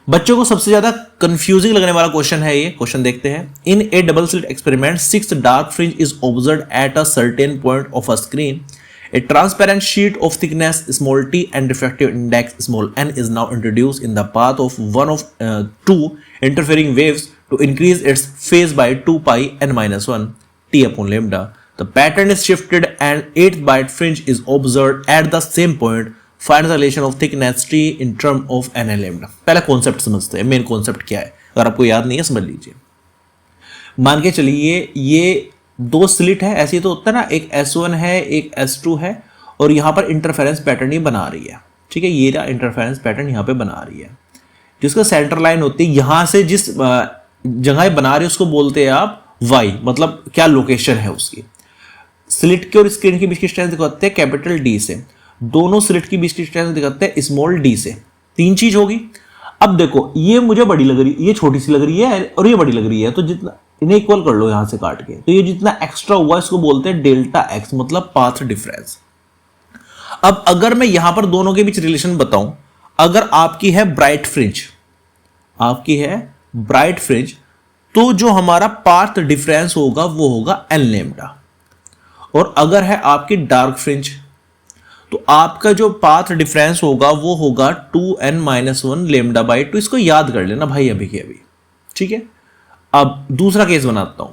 बच्चों को सबसे ज्यादा कंफ्यूजिंग लगने वाला क्वेश्चन है ये क्वेश्चन, देखते हैं। In a double slit experiment 6 dark fringe is observed at a certain point of a screen. A transparent sheet of thickness small t and refractive index small n is now introduced in the path of one of two interfering waves to increase its phase by 2 pi n minus 1 t upon lambda. The pattern is shifted and 8th byte fringe is observed at the same point. Find the relation of thickness t in term of n and lambda. पहला concept समझते हैं, main concept क्या है, अगर आपको याद नहीं है समझ लीजिए। मान के चलिए ये दो स्लिट है, ऐसे ही तो होता है ना, एक S1 है एक S2 है, और यहां पर इंटरफेरेंस पैटर्न ये बना रही है, ठीक है, ये रहा इंटरफेरेंस पैटर्न यहां पे बना रही है, जिसका सेंटर लाइन होती है यहां से जिस जगह बना रही है उसको बोलते हैं आप Y, मतलब क्या लोकेशन है उसकी। स्लिट के और स्क्रीन के बीच की डिस्टेंस दिखाते हैं कैपिटल D से, दोनों स्लिट के बीच की डिस्टेंस दिखाते हैं स्मॉल d से। तीन चीज होगी। अब देखो ये मुझे बड़ी लग रही है, ये छोटी सी लग रही है और ये बड़ी लग रही है, तो जितना इन्हें इक्वल कर लो यहां से काट के, तो ये जितना एक्स्ट्रा हुआ इसको बोलते हैं डेल्टा एक्स, मतलब पाथ डिफरेंस। अब अगर मैं यहां पर दोनों के बीच रिलेशन बताऊं, अगर आपकी है ब्राइट फ्रिंज, आपकी है ब्राइट फ्रिंज, तो जो हमारा पाथ डिफरेंस होगा वो होगा n लैम्डा, और अगर है आपकी डार्क फ्रिंज तो आपका जो पाथ डिफरेंस होगा वो होगा 2n-1 लैम्डा बाई 2। इसको याद कर लेना भाई अभी के अभी, ठीक है। अब दूसरा केस बनाता हूं।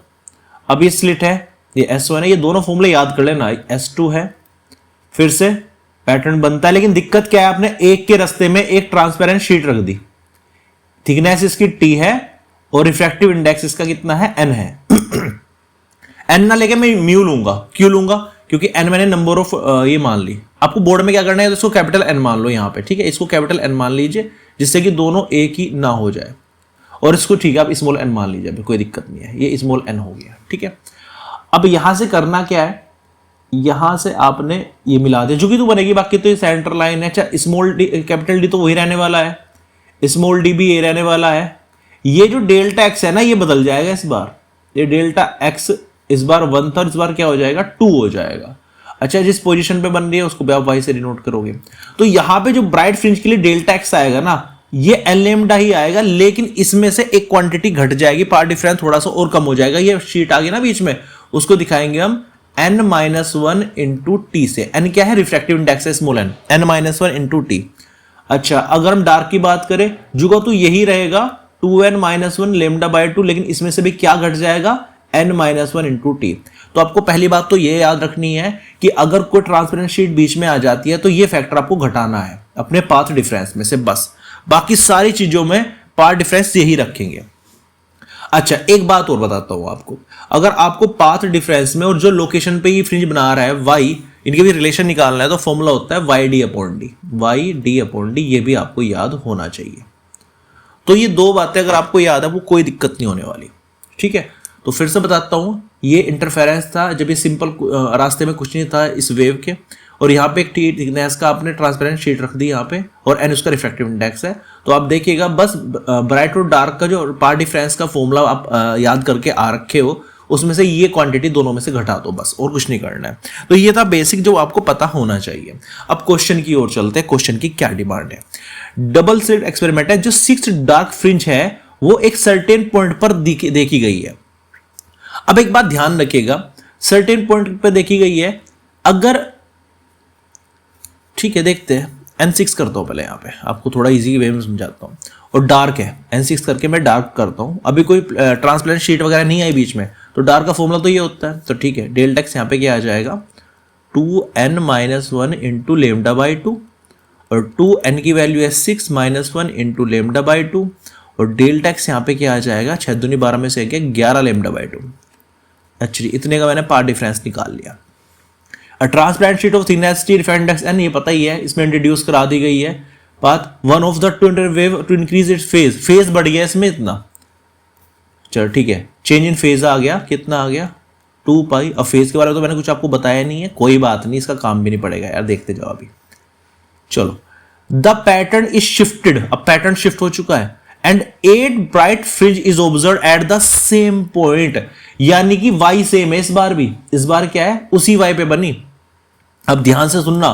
अब ये स्लिट है, ये S1 है, ये दोनों फॉर्मूले याद कर लेना। S2 है, फिर से पैटर्न बनता है, लेकिन दिक्कत क्या है, आपने एक के रास्ते में एक ट्रांसपेरेंट शीट रख दी, थिकनेस इसकी T है और रिफ्रैक्टिव इंडेक्स इसका कितना है, N है। N ना लेके मैं म्यू लूंगा, क्यों लूंगा, क्योंकि N मैंने नंबर ऑफ ये मान ली। आपको बोर्ड में क्या करना है, तो इसको कैपिटल N मान लो यहां पे, ठीक है, इसको कैपिटल N मान लीजिए जिससे कि दोनों एक ही ना हो जाए, और इसको ठीक है आप स्मॉल n मान लीजिए, कोई दिक्कत नहीं है, ये स्मॉल n हो गया, ठीक है। अब यहां से करना क्या है, यहां से आपने ये मिला दिया, जो कि तो बनेगी, बाकी तो ये सेंटर लाइन है। अच्छा स्मॉल डी कैपिटल D तो वही रहने वाला है, स्मॉल d भी ये रहने वाला है। ये जो डेल्टा x है ना ये बदल जाएगा इस बार, ये डेल्टा x इस बार 1 था, इस बार क्या हो जाएगा 2 हो जाएगा। अच्छा जिस पोजीशन पे बन रही है उसको आप y से डिनोट करोगे, तो यहां पे जो ब्राइट फ्रिंज के लिए डेल्टा x आएगा ना ये n लैम्डा ही आएगा, लेकिन इसमें से एक क्वांटिटी घट जाएगी, पार्ट डिफरेंस थोड़ा सा और कम हो जाएगा। ये शीट आ गई ना बीच में, उसको दिखाएंगे हम n-1 इंटू टी से। n क्या है, रिफ्रैक्टिव इंडेक्स है small n, n-1 into T. अच्छा अगर हम डार्क की बात करें, जुगा तो यही रहेगा 2n-1 लैम्डा बाय 2, लेकिन इसमें से भी क्या घट जाएगा, n-1 इंटू टी। तो आपको पहली बात तो ये याद रखनी है कि अगर कोई ट्रांसपेरेंट शीट बीच में आ जाती है तो ये फैक्टर आपको घटाना है अपने पाथ डिफरेंस में से, बस बाकी सारी चीजों में पाथ डिफरेंस यही रखेंगे। अच्छा एक बात और बताता हूं आपको, अगर आपको पाथ डिफरेंस में और जो लोकेशन पे ये फ्रिंज बना रहा है y, इनके भी रिलेशन निकालना है तो फॉर्मूला होता है yd/d, ये भी आपको याद होना चाहिए। तो ये दो बातें अगर आपको याद है वो कोई दिक्कत नहीं होने वाली, ठीक है। तो फिर से बताता हूं, ये इंटरफेरेंस था जब ये सिंपल रास्ते में कुछ नहीं था इस वेव के, और यहाँ पे एक टी थिकनेस का आपने ट्रांसपेरेंट शीट रख दी यहाँ पे, और n उसका रिफ्रैक्टिव इंडेक्स है। तो आप देखिएगा बस ब्राइट और डार्क का जो पार्ट डिफरेंस का फॉर्मूला आप याद करके आ रखे हो, उसमें से ये क्वांटिटी दोनों में से घटा दो, बस और कुछ नहीं करना है। तो ये था बेसिक जो आपको पता होना चाहिए। अब क्वेश्चन की ओर चलते हैं, क्वेश्चन की क्या डिमांड है। डबल स्लिट एक्सपेरिमेंट है, जो 6 डार्क फ्रिंज है वो एक सर्टेन पॉइंट पर देखी गई है। अब एक बात ध्यान रखिएगा, सर्टेन पॉइंट पर देखी गई है, अगर ठीक है देखते हैं, n6 करता हूं पहले यहाँ पे आपको थोड़ा इजी वे में समझाता हूँ, और डार्क है n6 करके मैं डार्क करता हूँ। अभी कोई ट्रांसपेरेंट शीट वगैरह नहीं आई बीच में, तो डार्क का फॉर्मूला तो ये होता है। तो ठीक है, डेल्टा एक्स यहाँ पे क्या आ जाएगा 2n-1 इंटू लेमडा बाई 2, और 2n की वैल्यू है 6-1 इंटू लेमडा बाई 2, और डेल्टा एक्स यहाँ पे क्या आ जाएगा 6 दूनी 12 में से 11 लेमडा बाई 2। अच्छा इतने का मैंने पार्ट डिफरेंस निकाल लिया। Transparent sheet of thickness T refractive index n, ये पता ही है, इसमें इंट्रोड्यूस करा दी गई है path one of the two wave to increase its phase बढ़ गया इसमें इतना। चलो ठीक है, चेंज इन फेज आ गया, कितना आ गया 2 पाई। अब फेज के बारे में तो मैंने कुछ आपको बताया नहीं है, कोई बात नहीं, इसका काम भी नहीं पड़ेगा यार, देखते जाओ अभी। चलो द पैटर्न इज शिफ्टेड, अब पैटर्न शिफ्ट हो चुका है, and 8 bright fringe is observe at the same point, यानी कि y सेम है इस बार भी, इस बार क्या है उसी y पे बनी। अब ध्यान से सुनना,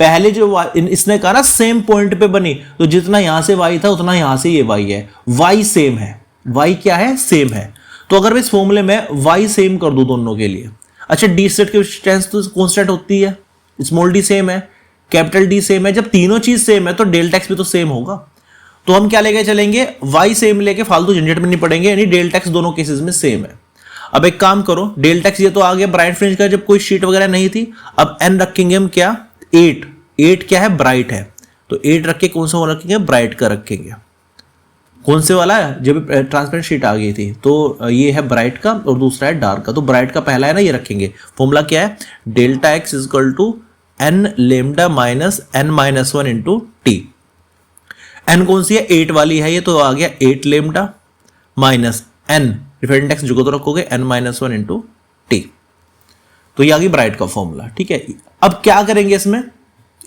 पहले जो इसने कहा ना सेम पॉइंट पे बनी, तो जितना यहां से y था उतना यहां से ये y है, y सेम है, y क्या है, सेम है। तो अगर मैं इस फॉर्मूले में y सेम कर दूं दोनों के लिए, अच्छा डी सेट की डिस्टेंस तो कांस्टेंट होती है, स्मॉल डी सेम है, कैपिटल डी सेम है, जब तीनों चीज सेम है तो डेल्टा एक्स भी तो सेम होगा। तो हम क्या लेके चलेंगे, y सेम लेके फालतू झंझट में नहीं पड़ेंगे, यानी डेल्टा एक्स दोनों केसेस में सेम है। अब एक काम करो, डेल्टा एक्स ये तो आ गया ब्राइट फ्रिंज का, जब कोई शीट वगैरह नहीं थी। अब n रखेंगे हम क्या, 8 क्या है, ब्राइट है, तो 8 रख के कौन सा वाला रखेंगे, ब्राइट का रखेंगे। कौन से वाला है, जब ट्रांसपेरेंट शीट आ गई थी, तो ये है ब्राइट का और दूसरा है डार्क का। तो ब्राइट का पहला है ना, ये रखेंगे। फॉर्मूला क्या है, delta X is equal to n lambda minus n minus 1 into T. n कौन सी है, 8 वाली है, ये तो आ गया 8 lambda minus n, different x जो तो रखोगे n माइनस 1 इंटू टी। तो ये आ गई ब्राइट का फॉर्मूला, ठीक है। अब क्या करेंगे इसमें,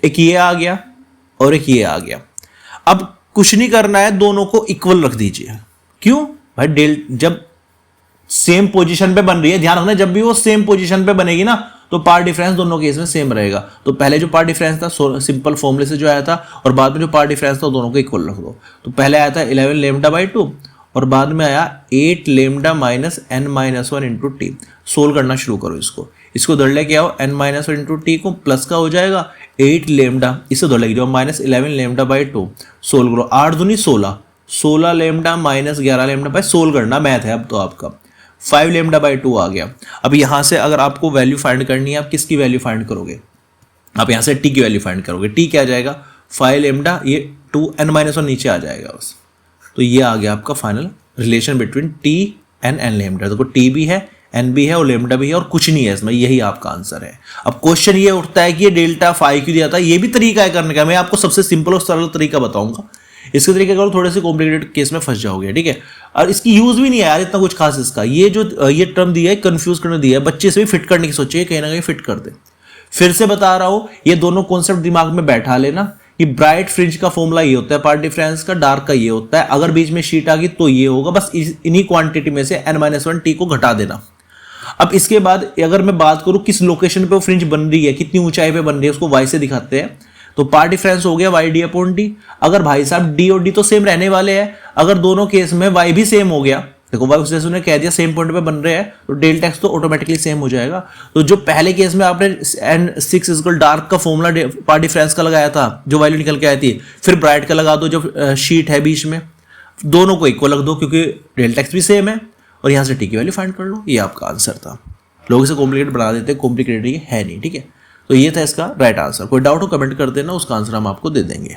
एक ये आ गया और एक ये आ गया। अब कुछ नहीं करना है, दोनों को इक्वल रख दीजिए। क्यों भाई, जब सेम पोजीशन पे बन रही है, ध्यान रखना जब भी वो सेम पोजीशन पे बनेगी ना, तो पार्ट डिफरेंस दोनों केस में सेम रहेगा। तो पहले जो पार्ट डिफरेंस था सिंपल फॉर्मूले से जो आया था, और बाद में जो पार्ट डिफरेंस था दोनों को इक्वल रख दो। तो पहले आया था 11 लेमडा बाई 2 और बाद में आया 8 lambda minus n minus 1 into T. Solve करना शुरू करो इसको दौड़ लेके आओ, n माइनस 1 इंटू टी को प्लस का हो जाएगा 8 लेमडा, इसे दौड़ लेके जाओ माइनस 11 लेमडा बाई 2। सोल्व करो, 8 दूनी 16 lambda minus 11 lambda by, solve करना मैथ है अब तो आपका। 5 लेमडा बाई 2 आ गया। अब यहां से अगर आपको वैल्यू फाइंड करनी है, आप किसकी वैल्यू फाइंड करोगे, आप यहां से टी की वैल्यू फाइंड करोगे। टी क्या आ जाएगा, 5 लेमडा, ये 2 n माइनस 1 नीचे आ जाएगा बस। तो ये आ गया आपका final relation between T and n lambda. देखो टी भी है, n भी है और लेमडा भी है, और कुछ नहीं है इसमें, यही आपका आंसर है। अब क्वेश्चन ये उठता है कि ये डेल्टा फाई क्यों दिया था, ये भी तरीका है करने का। मैं आपको सबसे सिंपल और सरल तरीका बताऊंगा, इसके तरीके करो थोड़े से कॉम्प्लिकेटेड केस में फंस जाओगे, ठीक है। और इसकी यूज भी नहीं है यार इतना कुछ खास इसका, ये जो ये टर्म दिया है कंफ्यूज करने दिया है, बच्चे से भी फिट करने की सोचिए, कहीं ना कहीं फिट कर दे। फिर से बता रहा हूं, ये दोनों कॉन्सेप्ट दिमाग में बैठा लेना कि ब्राइट फ्रिंज का फॉर्मूला ये होता है पार्ट डिफरेंस का, डार्क का ये होता है। अगर बीच में शीट आ गई तो ये होगा, बस इन्हीं क्वांटिटी में से n-1 टी को घटा देना। अब इसके बाद अगर मैं बात करूं किस लोकेशन पे वो फ्रिंज बन रही है, कितनी ऊंचाई पे बन रही है, उसको y से दिखाते हैं। तो पार्ट डिफरेंस हो गया y डी अपॉन डी। अगर भाई साहब d और d तो सेम रहने वाले हैं, अगर दोनों केस में y भी सेम हो गया, देखो y जैसे उन्होंने कह दिया सेम पॉइंट पे बन रहे हैं, तो डेल्टा एक्स तो ऑटोमेटिकली सेम हो जाएगा। तो जो पहले केस में आपने n6 इक्वल डार्क का फॉर्मूला पार्ट डिफरेंस का लगाया था, जो वैल्यू निकल के आई थी, फिर ब्राइट का लगा दो जो शीट है बीच में, दोनों को इक्वल रख दो क्योंकि डेल्टा एक्स भी सेम है, और यहाँ से टी की वैल्यू फाइंड कर लो। ये आपका आंसर था। लोग इसे कॉम्प्लिकेट बना देते हैं, कॉम्प्लिकेटेड ये है नहीं, ठीक है। तो ये था इसका राइट आंसर। कोई डाउट हो कमेंट कर देना, उसका आंसर हम आपको दे देंगे।